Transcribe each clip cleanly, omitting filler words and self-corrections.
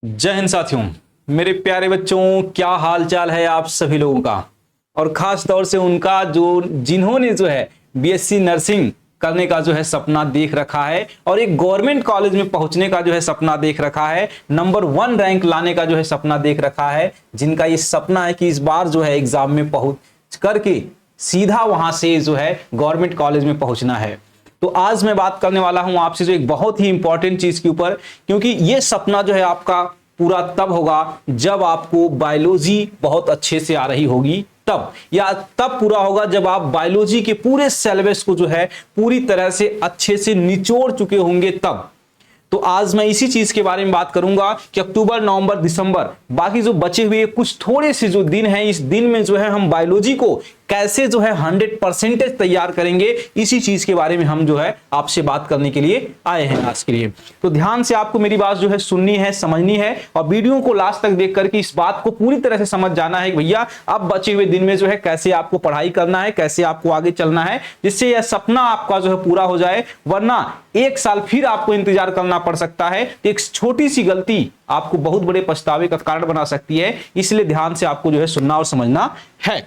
जय हिंद साथियों, मेरे प्यारे बच्चों, क्या हाल चाल है आप सभी लोगों का। और खास तौर से उनका जिन्होंने बीएससी नर्सिंग करने का सपना देख रखा है और एक गवर्नमेंट कॉलेज में पहुंचने का सपना देख रखा है, नंबर 1 रैंक लाने का सपना देख रखा है, जिनका ये सपना है कि इस बार एग्जाम में पहुंच करके सीधा वहां से गवर्नमेंट कॉलेज में पहुंचना है। तो आज मैं बात करने वाला हूं आपसे एक बहुत ही इंपॉर्टेंट चीज के ऊपर, क्योंकि ये सपना आपका पूरा तब होगा जब आपको बायोलॉजी बहुत अच्छे से आ रही होगी, तब या तब पूरा होगा जब आप बायोलॉजी के पूरे सिलेबस को पूरी तरह से अच्छे से निचोड़ चुके होंगे तब। तो आज मैं इसी चीज के बारे में बात करूंगा कि अक्टूबर, नवंबर, दिसंबर, बाकी जो बचे हुए कुछ थोड़े से जो दिन हैं, इस दिन में हम बायोलॉजी को कैसे 100% तैयार करेंगे, इसी चीज के बारे में हम आपसे बात करने के लिए आए हैं आज के लिए। तो ध्यान से आपको मेरी बात सुननी है, समझनी है और वीडियो को लास्ट तक देख करके इस बात को पूरी तरह से समझ जाना है कि भैया अब बचे हुए दिन में कैसे आपको पढ़ाई करना है, कैसे आपको आगे चलना है, जिससे यह सपना आपका पूरा हो जाए। वरना एक साल फिर आपको इंतजार करना पड़ सकता है। एक छोटी सी गलती आपको बहुत बड़े पछतावे का कारण बना सकती है, इसलिए ध्यान से आपको सुनना और समझना है।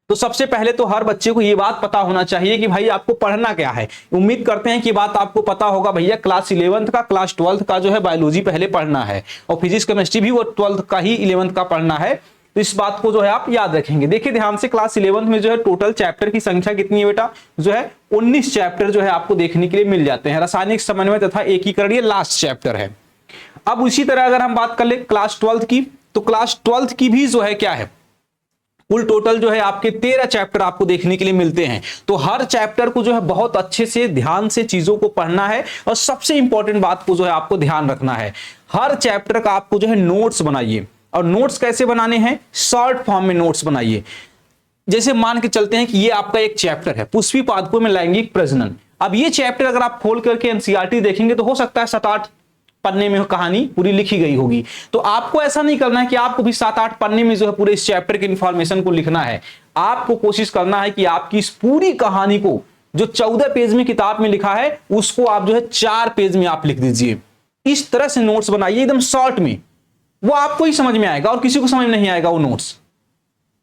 तो सबसे पहले तो हर बच्चे को यह बात पता होना चाहिए कि भाई आपको पढ़ना क्या है। उम्मीद करते हैं कि बात आपको पता होगा भैया, क्लास 11th का, क्लास 12th का बायोलॉजी पहले पढ़ना है और फिजिक्स केमिस्ट्री भी वो 12th का ही 11th का पढ़ना है। तो इस बात को आप याद रखेंगे। देखिए ध्यान से, क्लास 11th में टोटल चैप्टर की संख्या कितनी है बेटा, 19 चैप्टर आपको देखने के लिए मिल जाते हैं। रासायनिक समन्वय तथा एकीकरण ये लास्ट चैप्टर है। अब उसी तरह अगर हम बात कर ले क्लास 12th की, तो क्लास 12th की भी क्या है, कुल टोटल आपके 13 चैप्टर आपको देखने के लिए मिलते हैं। तो हर चैप्टर को बहुत अच्छे से ध्यान से चीजों को पढ़ना है और सबसे इंपॉर्टेंट बात को आपको ध्यान रखना है, हर चैप्टर का आपको नोट्स बनाइए। और नोट्स कैसे बनाने हैं, शॉर्ट फॉर्म में नोट्स बनाइए। जैसे मान के चलते हैं कि ये आपका एक चैप्टर है, पुष्पी पादपों में लैंगिक प्रजनन। अब ये चैप्टर अगर आप खोल करके एनसीईआरटी देखेंगे तो हो सकता है 7-8 पन्ने में कहानी पूरी लिखी गई होगी। तो आपको ऐसा नहीं करना है कि आपको भी 7-8 पन्ने में पूरे इस चैप्टर के इंफॉर्मेशन को लिखना है। आपको कोशिश करना है कि आपकी इस पूरी कहानी को जो 14 पेज में किताब में लिखा है, उसको आप 4 पेज में आप लिख दीजिए। इस तरह से नोट्स बनाइए एकदम शॉर्ट में, वो आपको ही समझ में आएगा और किसी को समझ नहीं आएगा। वो नोट्स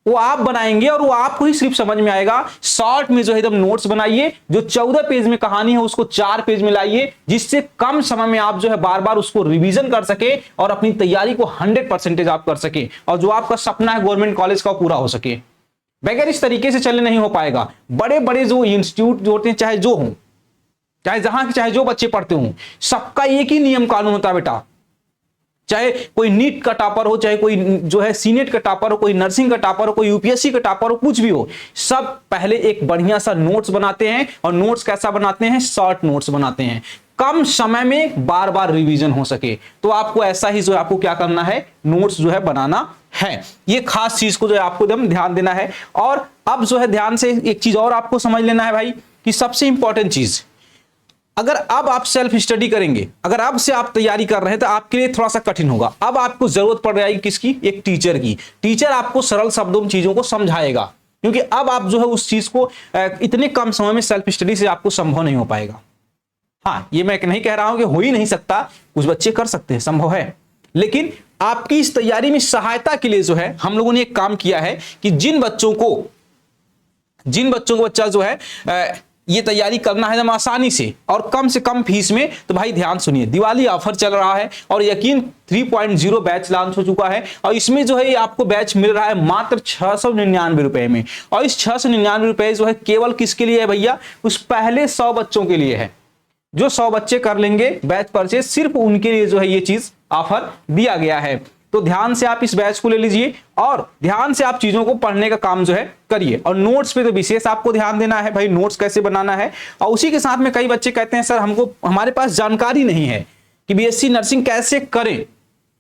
वो आप बनाएंगे और वो आपको ही सिर्फ समझ में आएगा। शॉर्ट में एकदम नोट्स बनाइए, जो 14 पेज में कहानी है उसको 4 पेज में लाइए, जिससे कम समय में आप बार बार उसको रिवीजन कर सके और अपनी तैयारी को 100% आप कर सके और जो आपका सपना है गवर्नमेंट कॉलेज का पूरा हो सके। बगैर इस तरीके से चलने नहीं हो पाएगा। बड़े बड़े जो इंस्टीट्यूट जो होते हैं, चाहे जो हो, चाहे जहां के चाहे जो बच्चे पढ़ते हों, सबका एक ही नियम कानून होता है बेटा। चाहे कोई नीट का टॉपर हो, चाहे कोई सीनेट का टॉपर हो, कोई नर्सिंग का टॉपर हो, कोई यूपीएससी का टॉपर हो, कुछ भी हो, सब पहले एक बढ़िया सा नोट्स बनाते हैं। और नोट्स कैसा बनाते हैं, शॉर्ट नोट्स बनाते हैं, कम समय में बार बार रिवीजन हो सके। तो आपको ऐसा ही आपको क्या करना है, नोट्स बनाना है। ये खास चीज को आपको एकदम ध्यान देना है। और अब ध्यान से एक चीज और आपको समझ लेना है भाई, कि सबसे इंपॉर्टेंट चीज, अगर अब आप सेल्फ स्टडी करेंगे, अगर अब से आप तैयारी कर रहे हैं, तो आपके लिए थोड़ा सा कठिन होगा। अब आपको जरूरत पड़ जाएगी किसकी, एक टीचर की। टीचर आपको सरल शब्दों में चीजों को समझाएगा, क्योंकि अब आप उस चीज को इतने कम समय में सेल्फ स्टडी से आपको संभव नहीं हो पाएगा। हाँ, ये मैं नहीं कह रहा हूं कि हो ही नहीं सकता, कुछ बच्चे कर सकते हैं, संभव है। लेकिन आपकी इस तैयारी में सहायता के लिए हम लोगों ने एक काम किया है कि जिन बच्चों को बच्चा ये तैयारी करना है एकदम आसानी से और कम फीस में, तो भाई ध्यान सुनिए, दिवाली ऑफर चल रहा है और यकीन 3.0 बैच लॉन्च हो चुका है। और इसमें ये आपको बैच मिल रहा है मात्र 699 रुपए में। और इस 699 रुपए केवल किसके लिए है भैया, उस पहले 100 बच्चों के लिए है। जो 100 बच्चे कर लेंगे बैच परचेज, सिर्फ उनके लिए ये चीज ऑफर दिया गया है। तो ध्यान से आप इस बैच को ले लीजिए और ध्यान से आप चीजों को पढ़ने का काम करिए। और नोट्स पे तो विशेष आपको ध्यान देना है भाई, नोट्स कैसे बनाना है। और उसी के साथ में कई बच्चे कहते हैं सर हमारे पास जानकारी नहीं है कि बीएससी नर्सिंग कैसे करें।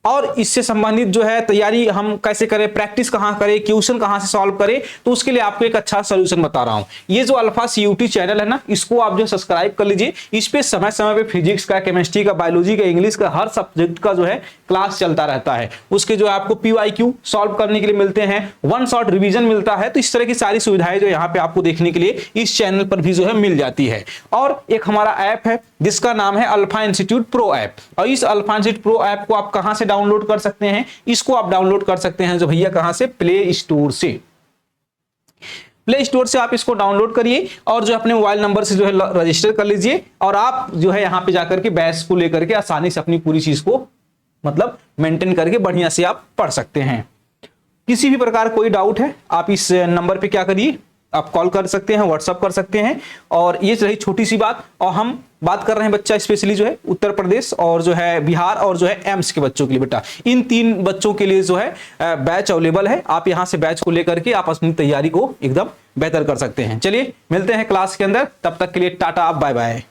और इससे संबंधित जो है तैयारी हम कैसे करें, प्रैक्टिस कहाँ करें, क्वेश्चन कहाँ से सॉल्व करें, तो उसके लिए आपको एक अच्छा सोल्यूशन बता रहा हूं। ये जो अल्फा CUT चैनल है ना, इसको आप जो सब्सक्राइब कर लीजिए। इस पे समय समय पे फिजिक्स का, केमिस्ट्री का, बायोलॉजी का, इंग्लिश का, हर सब्जेक्ट का जो है क्लास चलता रहता है। उसके जो है आपको PYQ सॉल्व करने के लिए मिलते हैं, वन शॉट रिवीजन मिलता है। तो इस तरह की सारी सुविधाएं जो यहाँ पे आपको देखने के लिए इस चैनल पर भी जो है मिल जाती है। और एक हमारा ऐप है जिसका नाम है अल्फा इंस्टीट्यूट प्रो ऐप, और इस अल्फा इंस्टीट्यूट प्रो ऐप को आप कहां से डाउनलोड कर सकते हैं? इसको आप डाउनलोड कर सकते हैं जो भैया कहां से, प्ले स्टोर से। प्ले स्टोर से आप इसको डाउनलोड करिए और जो अपने मोबाइल नंबर से जो है रजिस्टर कर लीजिए, और आप जो है यहां पे जाकर के बैच को लेकर के आसानी से अपनी पूरी चीज को मतलब मेंटेन करके बढ़िया से आप पढ़ सकते हैं। किसी भी प्रकार कोई डाउट है आप इस नंबर पे क्या करिए, आप कॉल कर सकते हैं, व्हाट्सअप कर सकते हैं। और ये रही छोटी सी बात। और हम बात कर रहे हैं बच्चा स्पेशली जो है उत्तर प्रदेश और जो है बिहार और जो है एम्स के बच्चों के लिए। बेटा इन 3 बच्चों के लिए जो है बैच अवेलेबल है। आप यहां से बैच को लेकर के आप अपनी तैयारी को एकदम बेहतर कर सकते हैं। चलिए मिलते हैं क्लास के अंदर, तब तक के लिए टाटा, बाय बाय।